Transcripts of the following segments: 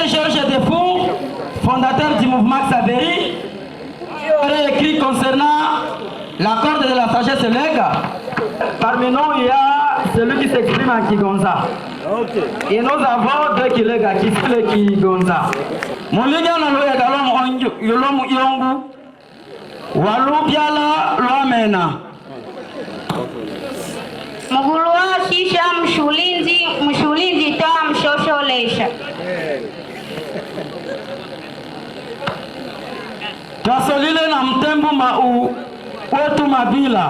Georges Defou, fondateur du mouvement Xaveri, qui aurait écrit concernant l'accord de la sagesse Lega. Parmi nous, il y a celui qui s'exprime en Kigonza. Et nous avons deux Kilega qui sont les Kigonza. Mon liga na lo yagalom yolom yongu walu biala lo amena. Mgulua shisha mshulinzi toa mshosholesha. Twasolile na mtembu wetu mabila.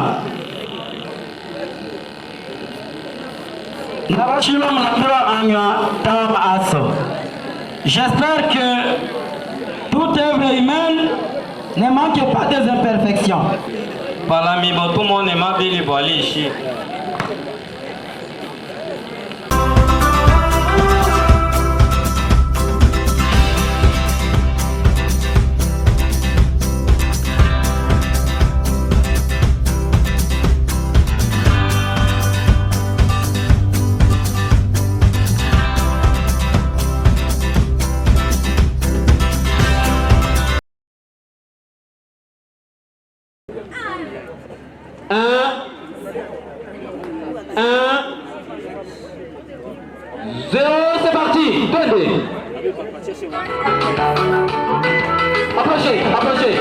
Nabashilo mnapura anya tam aso. J'espère que toute œuvre humaine ne manque pas des imperfections. Palami botumo ne mabili boalishi. C'est parti, tenez. Approchez, approchez.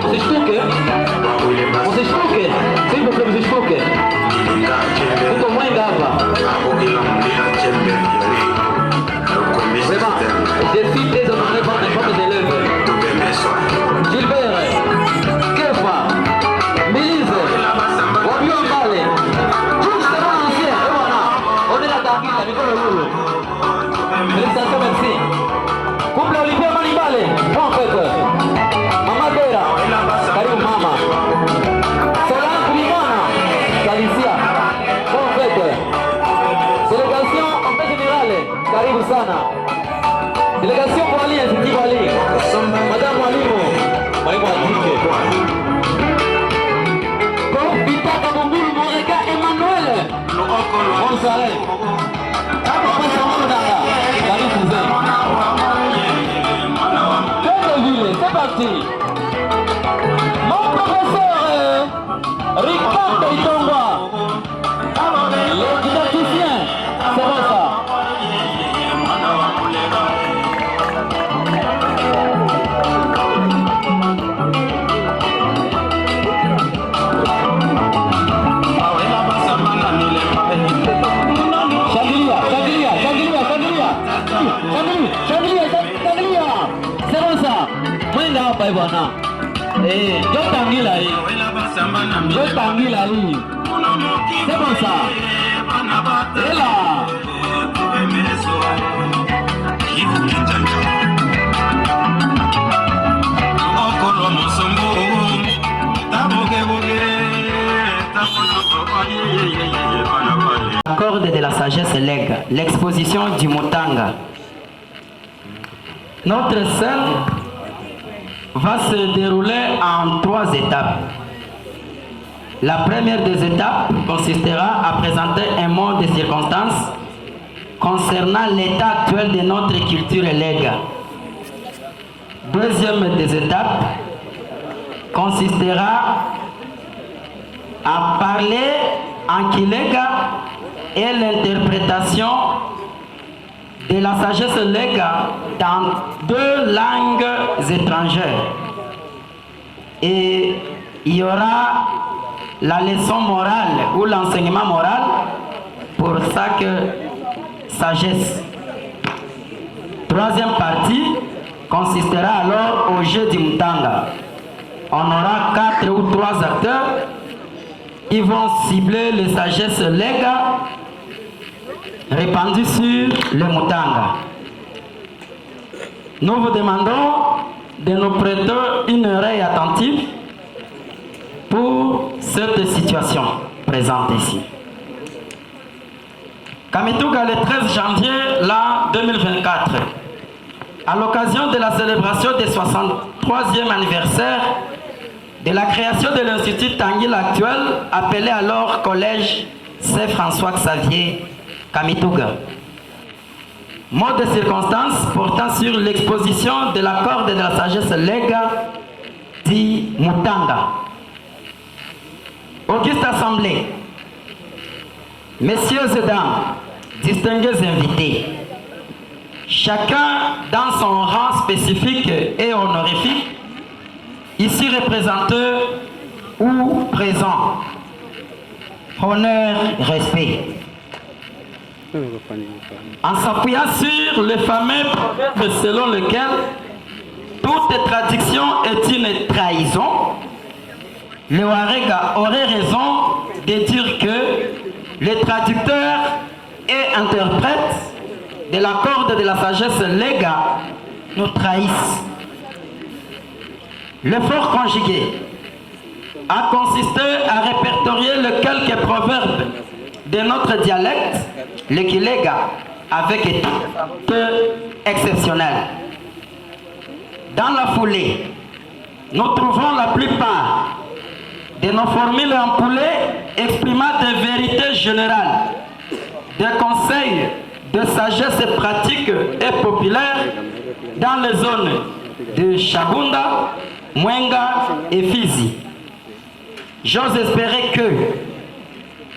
Vocês toquem? Vocês toquem? Sim, vocês toquem. Muito mãe dava. Je suis déshonoré par les femmes élèves. Gilbert, Kefa, Melise, Wabion Bale, tout ça va ancien, et voilà, on est là tranquille, la micro le rouleau. Félicitations, merci. Couple Olivier Manibale, bon fête. Mama Bera, Karim Mama. Solan Primana, Galicia, bon fête. Délégation en paix générale, Karim Sana. Délégation Wali, Institut Wali, Madame Walimo, Maïmo Adike. Vita Kabunguru Morega Emmanuel, Gonzalez. C'est parti. Mon professeur Ricardo Itonga, le didacticien, c'est bon ça. C'est bon ça. Moi là pas voilà. Eh, je tangi là. Je tangi là. C'est bon ça. Et là. L'accord de la sagesse Lega, l'exposition du Mutanga. Notre scène va se dérouler en 3 étapes. La première des étapes consistera à présenter un mot de circonstances concernant l'état actuel de notre culture Lega. Deuxième des étapes consistera à parler en Kilega et l'interprétation de la sagesse Lega dans 2 langues étrangères. Et il y aura la leçon morale ou l'enseignement moral pour chaque sagesse. Troisième partie consistera alors au jeu du Mutanga. On aura 4 ou 3 acteurs qui vont cibler les sagesses Lega répandues sur le Mutanga. Nous vous demandons de nous prêter une oreille attentive pour cette situation présente ici. Kamituga, le 13 janvier l'an 2024, à l'occasion de la célébration du 63e anniversaire de la création de l'Institut Tanguy ville actuelle, appelée alors Collège Saint-François-Xavier Kamituga. Mot de circonstance portant sur l'exposition de la corde de la sagesse Lega dit Mutanga. Auguste Assemblée, messieurs et dames, distingués invités, chacun dans son rang spécifique et honorifique, ici représenté ou présent, honneur, respect. En s'appuyant sur le fameux proverbe selon lequel toute traduction est une trahison, le Warega aurait raison de dire que les traducteurs et interprètes de la corde de la sagesse Lega nous trahissent. L'effort conjugué a consisté à répertorier les quelques proverbes de notre dialecte, le Kilega, avec études exceptionnelles. Dans la foulée, nous trouvons la plupart de nos formules empoulées exprimant des vérités générales, des conseils de sagesse pratique et populaire dans les zones de Chabunda, Mwenga et Fizi. J'ose espérer que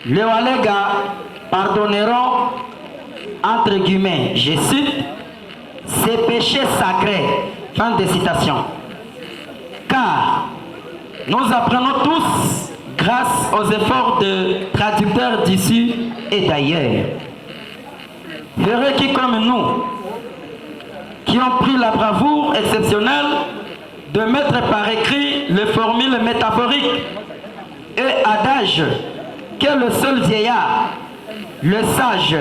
les Walega pardonneront, entre guillemets, je cite, ces péchés sacrés. Fin de citation. Car nous apprenons tous, grâce aux efforts de traducteurs d'ici et d'ailleurs, heureux qui comme nous, qui ont pris la bravoure exceptionnelle de mettre par écrit les formules métaphoriques et adages que le seul vieillard, le sage,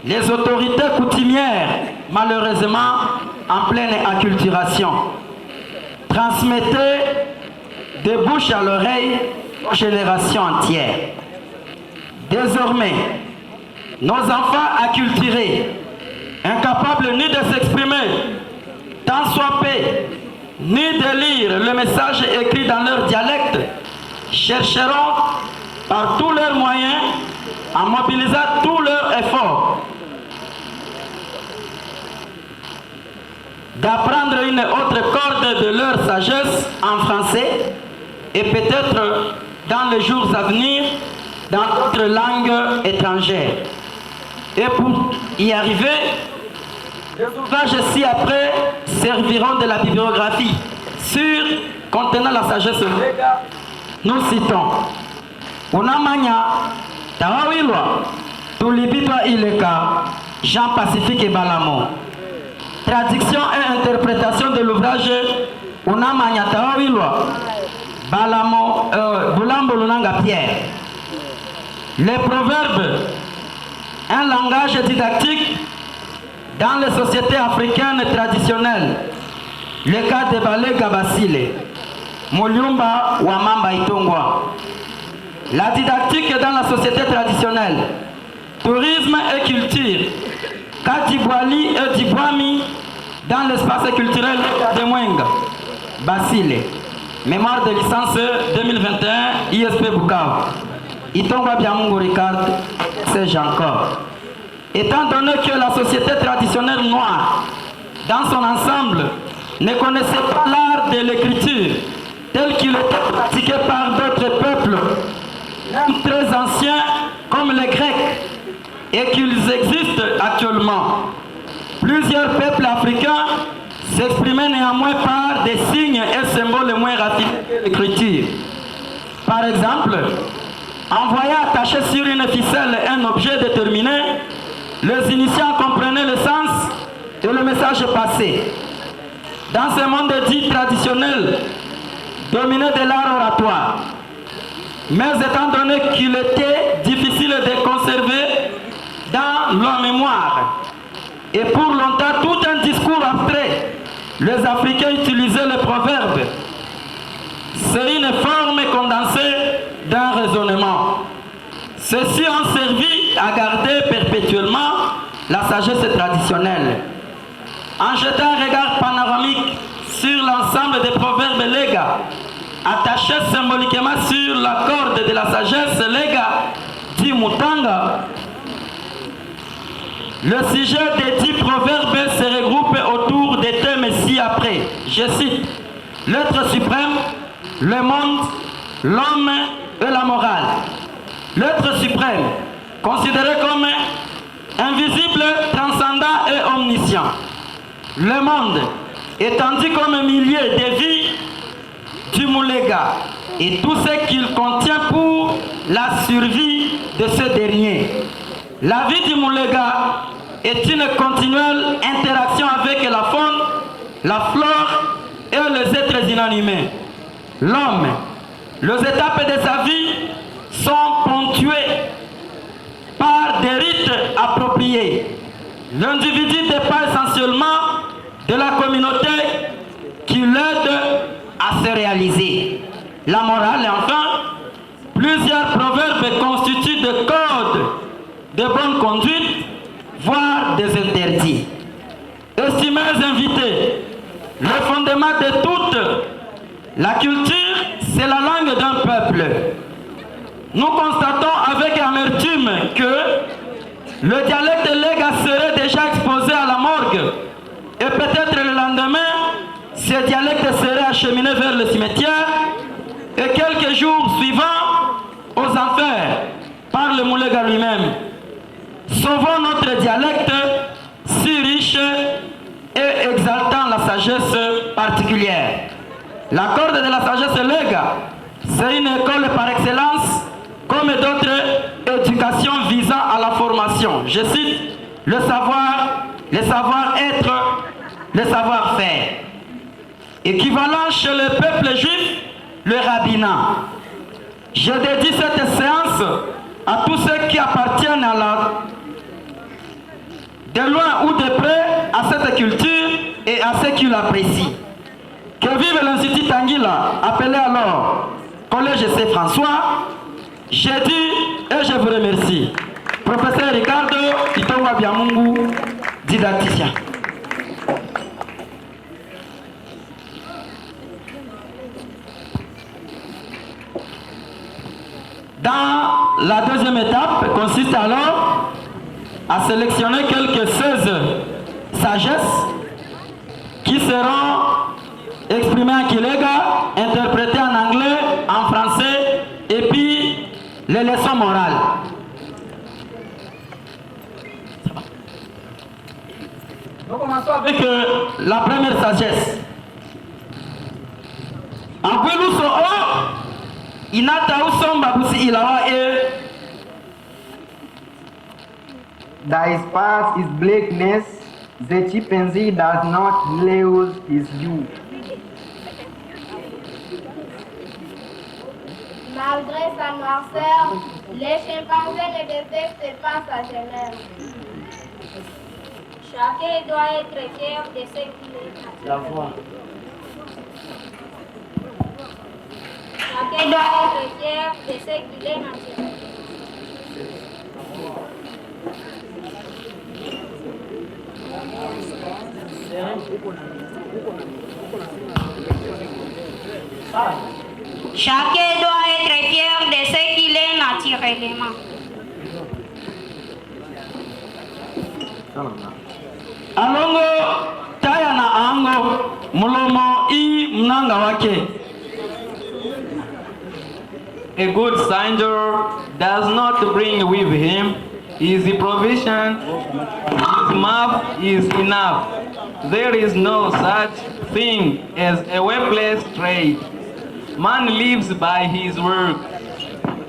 les autorités coutumières, malheureusement en pleine acculturation, transmettaient de bouche à l'oreille aux générations entières. Désormais, nos enfants acculturés, incapables ni de s'exprimer, tant soit peu, ni de lire le message écrit dans leur dialecte, chercheront par tous leurs moyens, en mobilisant tous leurs efforts, d'apprendre une autre corde de leur sagesse en français et peut-être dans les jours à venir dans d'autres langues étrangères. Et pour y arriver, les ouvrages ci-après serviront de la bibliographie sur contenant la sagesse Lega. Nous citons Unamanya Tawawilwa Tulibitwa Ileka Jean-Pacifique Balamo. Traduction et interprétation de l'ouvrage Unamanya Tawawilwa Balamo Bulambo Lunanga Pierre. Les proverbes, un langage didactique dans les sociétés africaines traditionnelles. Le cas de Balega Basile, Moliumba Wamamba Itongwa. La didactique dans la société traditionnelle. Tourisme et culture. Katibwali et Dibwami dans l'espace culturel de Mwenga. Basile. Mémoire de licence 2021, ISP Bukavu. Itongwa Biamungu Ricard, sais-je encore. Étant donné que la société traditionnelle noire, dans son ensemble, ne connaissait pas l'art de l'écriture, tel qu'il était pratiqué par d'autres peuples, même très anciens comme les Grecs, et qu'ils existent actuellement. Plusieurs peuples africains s'exprimaient néanmoins par des signes et symboles moins raffinés que l'écriture. Par exemple, en voyant attaché sur une ficelle un objet déterminé, les initiants comprenaient le sens et le message passé. Dans ce monde dit traditionnel, dominé de l'art oratoire, mais étant donné qu'il était difficile de conserver dans leur mémoire, et pour longtemps tout un discours abstrait, les Africains utilisaient le proverbe. C'est une forme condensée d'un raisonnement. Ceux-ci ont servi à garder perpétuellement la sagesse traditionnelle. En jetant un regard panoramique sur l'ensemble des proverbes Lega, attachés symboliquement sur la corde de la sagesse, les gars, dit Mutanga. Le sujet des 10 proverbes se regroupe autour des thèmes ci-après. Je cite, l'être suprême, le monde, l'homme et la morale. L'être suprême, considéré comme invisible, transcendant et omniscient. Le monde, étendu comme milieu de vie du Mulega et tout ce qu'il contient pour la survie de ce dernier. La vie du Mulega est une continuelle interaction avec la faune, la flore et les êtres inanimés. L'homme, les étapes de sa vie sont ponctuées par des rites appropriés. L'individu dépend essentiellement de la communauté qui l'aide à se réaliser. La morale, enfin, plusieurs proverbes constituent des codes de bonne conduite, voire des interdits. Estimés invités, le fondement de toute la culture, c'est la langue d'un peuple. Nous constatons avec amertume que le dialecte Lega serait déjà exposé à la morgue et peut-être le lendemain, ce dialecte serait acheminé vers le cimetière et quelques jours suivants aux enfers par le Mulega lui-même. Sauvons notre dialecte si riche et exaltant la sagesse particulière. La corde de la sagesse Lega, c'est une école par excellence comme d'autres éducations visant à la formation. Je cite, le savoir-être, le savoir-faire. Équivalent chez le peuple juif, le rabbinat. Je dédie cette séance à tous ceux qui appartiennent à de loin ou de près à cette culture et à ceux qui l'apprécient. Que vive l'Institut Tanguila, appelé alors Collège C. François. J'ai dit et je vous remercie. Professeur Ricardo Itowa Biamungu, didacticien. Dans la deuxième étape, consiste alors à sélectionner quelques 16 sagesses qui seront exprimées en Kilega, interprétées en anglais, en français, et puis les leçons morales. Nous commençons avec la première sagesse. En Guelouso, Inata Usomba Busi Ilawa e. Thy path is blackness, the chimpanzee does not lose his youth. Malgré sa noirceur, les chimpanzés ne détestent pas sa jeunesse. Chacun doit être fier de ce qu'il est. La voix. Chacun doit être fier de ce qu'il est naturel. Chacun doit être fier de ce qu'il est naturellement. Alongo taya na ango mulomo I mnanga wake. A good soldier does not bring with him his provision, his mouth is enough. There is no such thing as a worthless trade. Man lives by his work.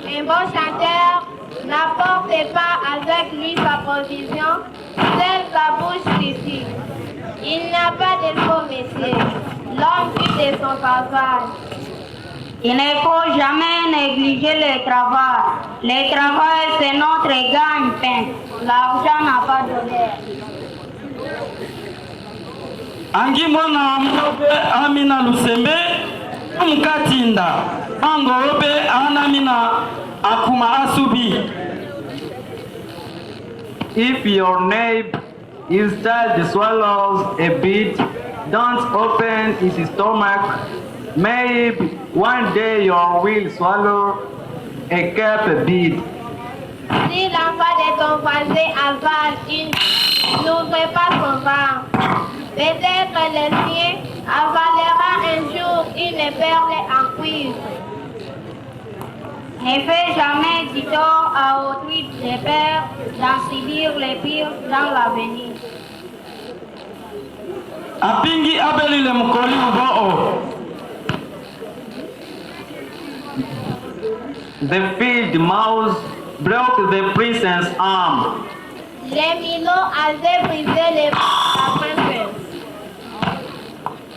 Un bon chanteur n'apporte pas avec lui sa provision, seule sa bouche suffit. Il n'a pas de faux métier, l'homme vit de son travail. Il ne faut jamais négliger le travail. Le travail, c'est notre gagne-pain. L'argent n'a pas d'odeur. Angi mwana mwobe amina lusembe mkatinda angobe anamina akuma asubi. If your neighbor instead swallows a bit, don't open his stomach. Maybe one day you will swallow a cup bid. Si l'enfant de ton voisin avale une, n'ouvre pas son ventre. Peut-être le sien avalera un jour une perle en cuivre. Ne fais jamais du tort à autrui de peur d'en subir les pires dans l'avenir. Apingi abeli le mkoli uboo. The field mouse broke the prince's arm. Les minots avaient brisé la princesse.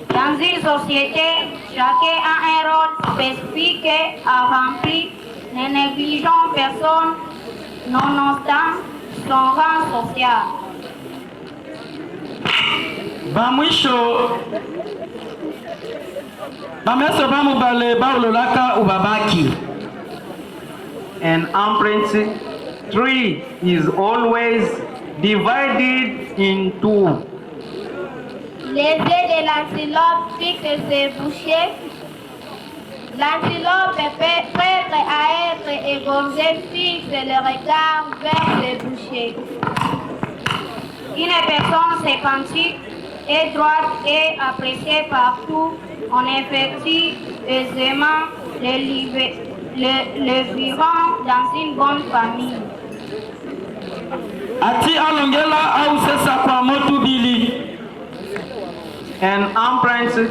Dans une société, chacun a un rôle spécifique à remplir. Ne négligeons personne, nonobstant son rang social. Bamwisho bameso bamubale baulolaka ubabaki. An imprint tree is always divided in two. Les yeux de l'antilope fixent ses bouchées. L'antilope est prête à être égorgée, fixe le regard vers ses bouchées. Une personne sympathique et droite est appréciée partout. On effectue aisément le vivant dans une bonne famille. Ati alongela au sesa kwa motu bili. An imprint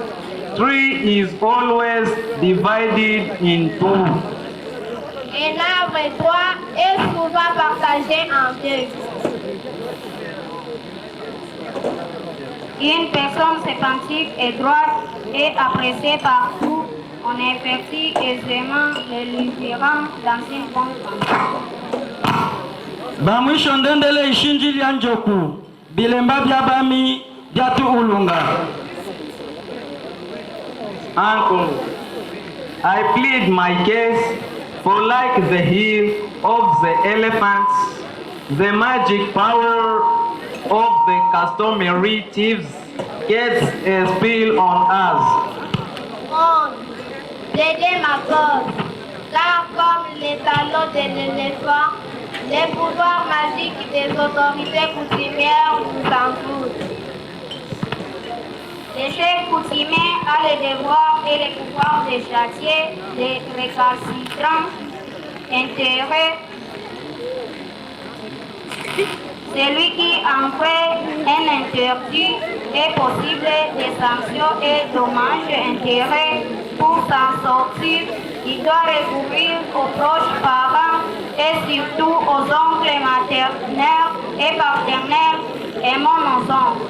tree is always divided in two. Un arbre droit est souvent partagé en deux. Une personne sympathique et droite est appréciée partout. On effectue aisément le vivant dans une bonne famille. Bamwisho ndendele ishinji lya njoku. Bilemba bya bami byatu ulunga. Uncle, I plead my case, for like the heel of the elephants, the magic power of the customary thieves gets a spell on us. Monde, plaidez ma cause, car comme les talons de l'éléphant, les pouvoirs magiques des autorités coutumières nous envoûtent. Le chef coutumier a le devoir et le pouvoir de châtier les récalcitrants intérêts. Celui qui enfreint un interdit est possible des sanctions et dommages intérêts. Pour s'en sortir, il doit recourir aux proches parents et surtout aux oncles maternels et partenaires et mon ensemble.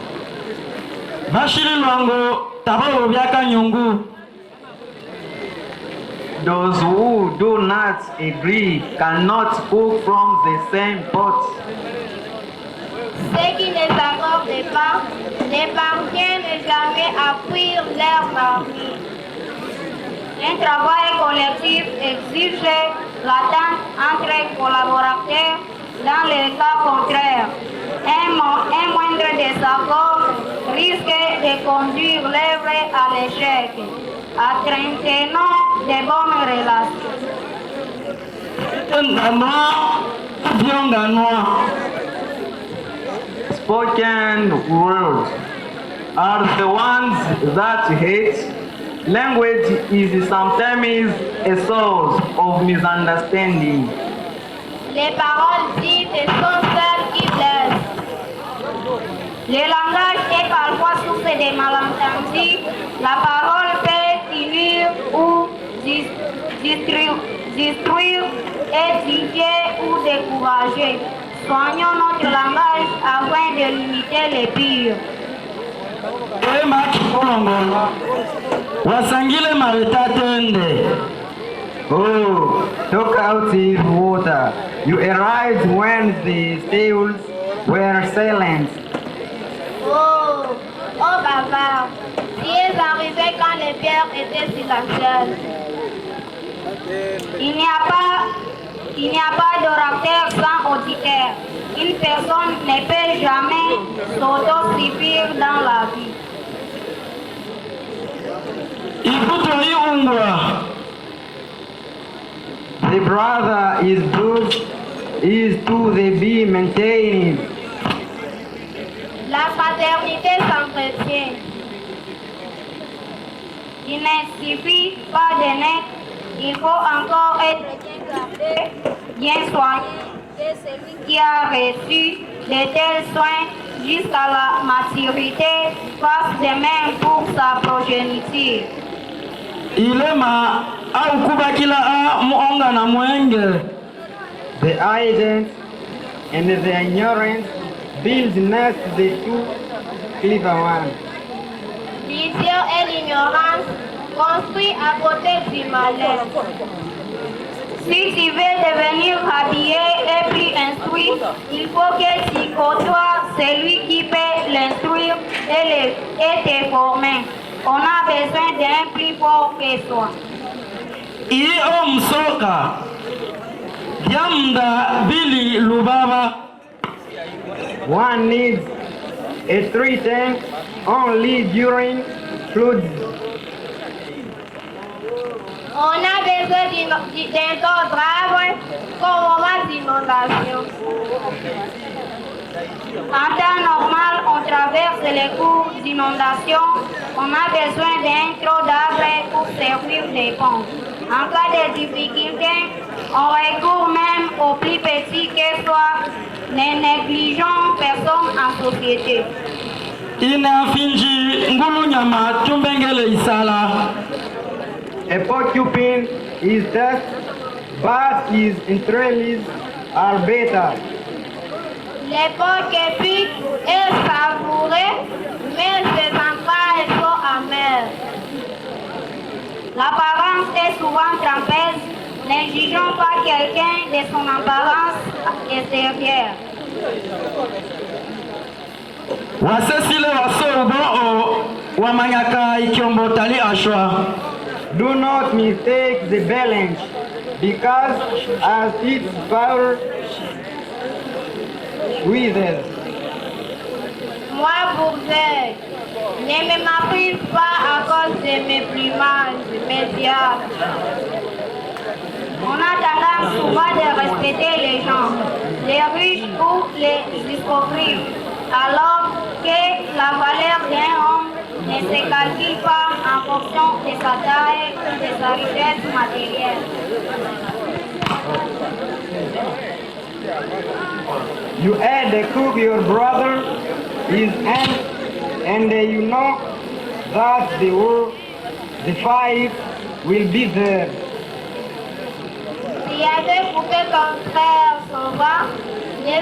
Bashiri lwango tabalo byaka nyungu. Those who do not agree cannot cook from the same pot. Ceux qui ne s'accordent pas ne parviennent jamais à fuir leur marmite. Un travail collectif exige l'attente entre collaborateurs dans le cas contraire. Un moindre désaccord risque de conduire l'œuvre à l'échec, entraînant de bonnes relations. Spoken words are the ones that hate. Language is sometimes a source of misunderstanding. Les paroles dites sont celles qui blessent. Le langage est parfois source de malentendus. La parole peut unir ou détruire, édifier ou décourager. Soignons notre langage afin de limiter les pires. Wasangile maretatende. Oh, took out his water. You arrived when the sails were silent. Oh, oh bavard, tu es arrivé quand les pierres étaient silencieuses. Il n'y a pas d'orateur sans auditeur. Une personne ne peut jamais s'auto-suffire dans la vie. The brother is to be maintained. La fraternité s'entretient. Il ne suffit pas de naître, il faut encore être bien gardé, bien soigné de celui qui a reçu de tels soins jusqu'à la maturité, fasse de même pour sa progéniture. The idleness and the ignorance build nest the two clever ones. L'idiot et l'ignorance construisent à côté du malheur. Si tu veux devenir habillé et plus instruit, il faut que tu côtoies celui qui peut l'instruire et te former. On a besoin d'un plus fort que soi. One needs a 3 tank only during floods. On a besoin d'un temps grave qu'au moment d'inondation. En temps normal, on traverse les cours d'inondation. On a besoin d'un tronc d'arbre pour servir de pont. En cas de difficulté, on recourt même au plus petit que soit. Ne négligeons personne en société. A porcupine is tough, but his entrails are better. Les porcs piquent et savoureux, mais ses entrailles sont amères. L'apparence est souvent trompeuse. Ne jugeons pas quelqu'un de son apparence extérieure. Do not mistake the balance, because as its power withers. Moi, bourgeois, ne me méprise pas à cause de mes plumages médiocres. On a tendance souvent de respecter les gens, les riches ou les escroqueries, alors que la valeur d'un homme ne se calcule pas en fonction de sa taille ou de sa richesse matérielle. You had to cook your brother his hand, and you know that the fire will be there. Si avait coupé ton frère son bras, ne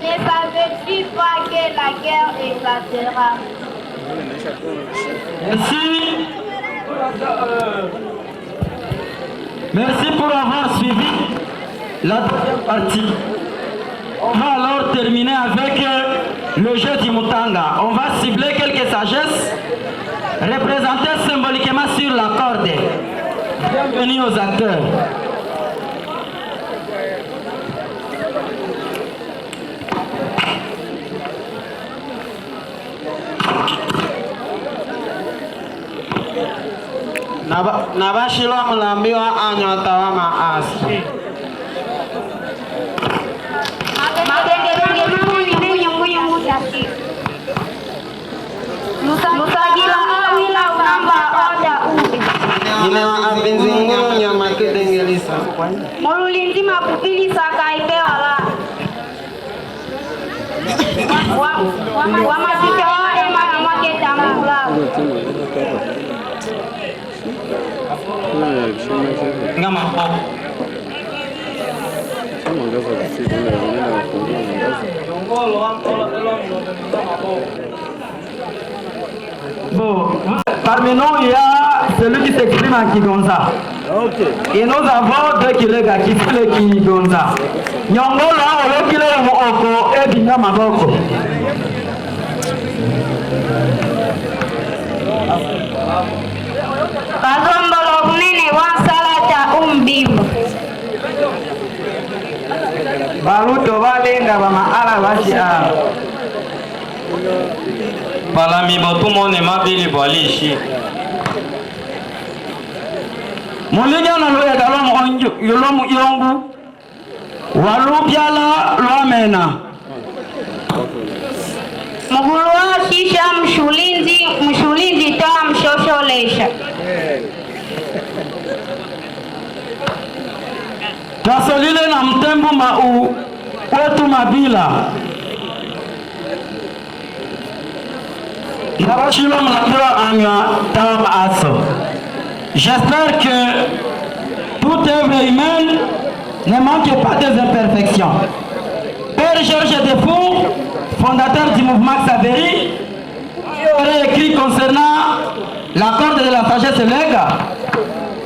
savais-tu pas que la guerre éclatera? Merci pour avoir suivi la deuxième partie. On va alors terminer avec le jeu du Mutanga. On va cibler quelques sagesses représentées symboliquement sur la corde. Bienvenue aux acteurs. Nabashilwa kulambiwa anyota wa maasi. Nimewa avinzingiro nyama kidengelisa. Molulinzi mapupili saka ipe wala. Wamasika wa ema na mwaketa mula. Ngama pop. Bon, parmi nous, il y a celui qui s'exprime en Kigonza. Et nous avons deux Kilega qui font le Kigonza. Nyongola, on le Kilega Moko et Bina Maboko. Bazombolo munene wansalata umbimu. Baruto balenga bamaala basha. Balami botumo ne mabili bwalishi. Molinga na loya galom yolom yongu. Walubiala lwamena. Mgulua shisha mshulinzi toa mshosholesha. Twasolile na mtembu mau wetu mabila. Nabashilo mlapira anga tawa aso. J'espère que toute œuvre humaine ne manque pas des imperfections. Père Georges Defour, fondateur du mouvement Xaveri, qui aurait écrit concernant la corde de la sagesse Lega,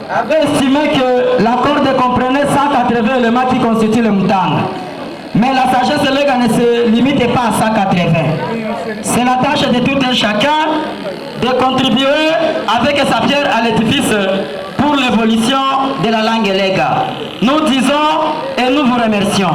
avait estimé que la corde comprenait 180 éléments qui constituent le Mutanga. Mais la sagesse Lega ne se limite pas à 180. C'est la tâche de tout un chacun de contribuer avec sa pierre à l'édifice pour l'évolution de la langue Lega. Nous disons et nous vous remercions.